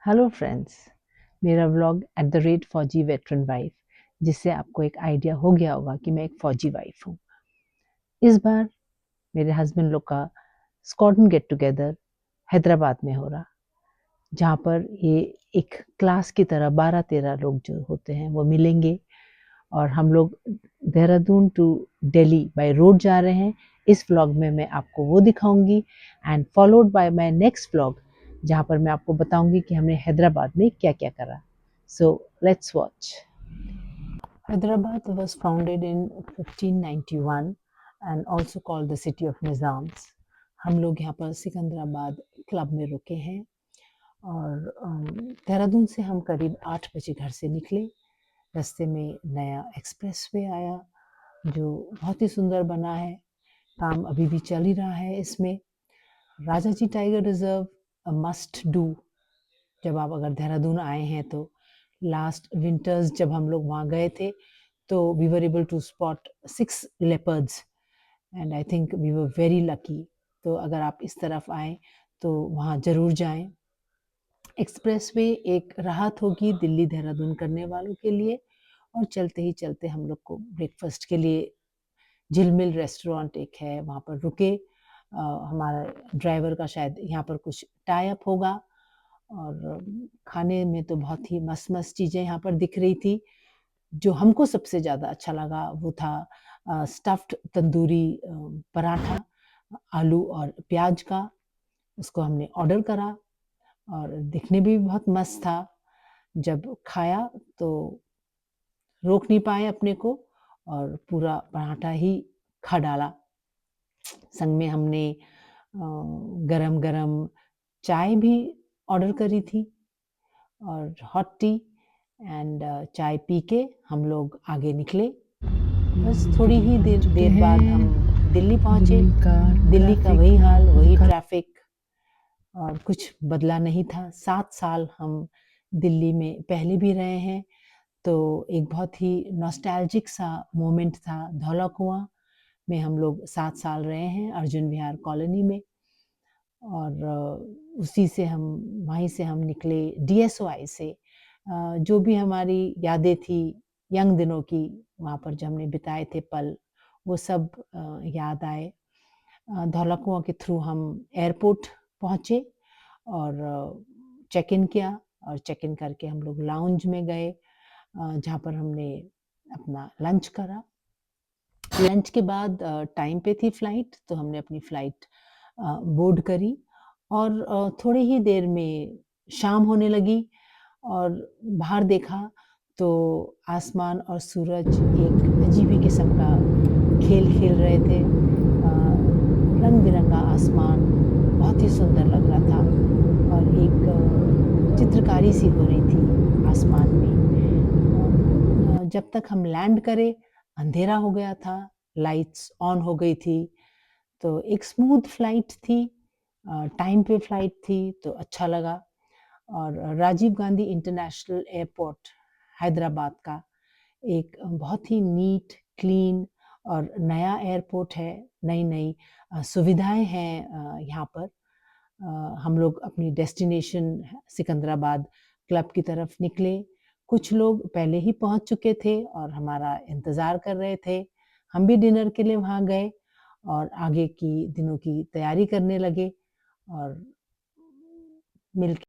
Hello friends, मेरा vlog at the rate फौजी veteran wife, जिससे आपको एक आइडिया हो गया होगा कि मैं एक फौजी वाइफ हूँ। इस बार मेरे हस्बैंड लोग का स्क्वाड्रन गेट टुगेदर हैदराबाद में हो रहा, जहाँ पर ये एक क्लास की तरह 12-13 लोग जो होते हैं वो मिलेंगे और हम लोग Dehradun to Delhi by road जा रहे हैं। इस व्लॉग में मैं आपको वो दिखाऊंगी and followed by my next vlog, जहाँ पर मैं आपको बताऊंगी कि हमने हैदराबाद में क्या क्या करा। So let's watch. Hyderabad was founded in 1591 and also called the city of Nizams. हम लोग यहाँ पर सिकंदराबाद क्लब में रुके हैं और देहरादून से हम करीब 8 बजे घर से निकले। रास्ते में नया एक्सप्रेसवे आया जो बहुत ही सुंदर बना है। काम अभी भी चल ही रहा है इसमें। Rajaji tiger reserve a must do. जब आप अगर देहरादून आए हैं तो लास्ट विंटर्स जब हम लोग वहाँ गए थे तो we were able to spot 6 leopards and I think we were very lucky. तो अगर आप इस तरफ आए तो वहाँ ज़रूर जाएं। एक्सप्रेसवे एक राहत होगी दिल्ली देहरादून करने वालों के लिए। और चलते ही चलते हम लोग को ब्रेकफास्ट के लिए झिलमिल रेस्टोरेंट एक है, वहाँ पर रुके। हमारा ड्राइवर का शायद यहाँ पर कुछ टाई अप होगा और खाने में तो बहुत ही मस्त मस्त चीज़ें यहाँ पर दिख रही थी। जो हमको सबसे ज़्यादा अच्छा लगा वो था स्टफ्ड तंदूरी पराठा आलू और प्याज का। उसको हमने ऑर्डर करा और दिखने भी बहुत मस्त था। जब खाया तो रोक नहीं पाए अपने को और पूरा पराठा ही खा डाला। संग में हमने गरम गरम चाय भी ऑर्डर करी थी और हॉट टी एंड चाय पी के हम लोग आगे निकले। बस थोड़ी ही देर बाद हम दिल्ली पहुंचे। दिल्ली का वही हाल, वही ट्रैफिक और कुछ बदला नहीं था। 7 साल हम दिल्ली में पहले भी रहे हैं, तो एक बहुत ही नॉस्टैल्जिक सा मोमेंट था। धौला कुआं में हम लोग 7 साल रहे हैं, अर्जुन विहार कॉलोनी में। और उसी से हम वहीं से हम निकले डीएसओआई से। जो भी हमारी यादें थी यंग दिनों की, वहाँ पर जो हमने बिताए थे पल, वो सब याद आए। धौला कुआं के थ्रू हम एयरपोर्ट पहुँचे और चेक इन किया और चेक इन करके हम लोग लाउंज में गए, जहाँ पर हमने अपना लंच करा। लंच के बाद टाइम पे थी फ्लाइट, तो हमने अपनी फ्लाइट बोर्ड करी और थोड़ी ही देर में शाम होने लगी और बाहर देखा तो आसमान और सूरज एक अजीब ही किस्म का खेल खेल रहे थे। रंग बिरंगा आसमान बहुत ही सुंदर लग रहा था और एक चित्रकारी सी हो रही थी आसमान में। जब तक हम लैंड करे अंधेरा हो गया था, लाइट्स ऑन हो गई थी, तो एक स्मूथ फ्लाइट थी, टाइम पे फ्लाइट थी तो अच्छा लगा। और राजीव गांधी इंटरनेशनल एयरपोर्ट हैदराबाद का एक बहुत ही नीट, क्लीन और नया एयरपोर्ट है। नई-नई सुविधाएँ हैं यहाँ पर। हम लोग अपनी डेस्टिनेशन सिकंदराबाद क्लब की तरफ निकले। कुछ लोग पहले ही पहुँच चुके थे और हमारा इंतज़ार कर रहे थे। हम भी डिनर के लिए वहाँ गए और आगे की दिनों की तैयारी करने लगे और मिल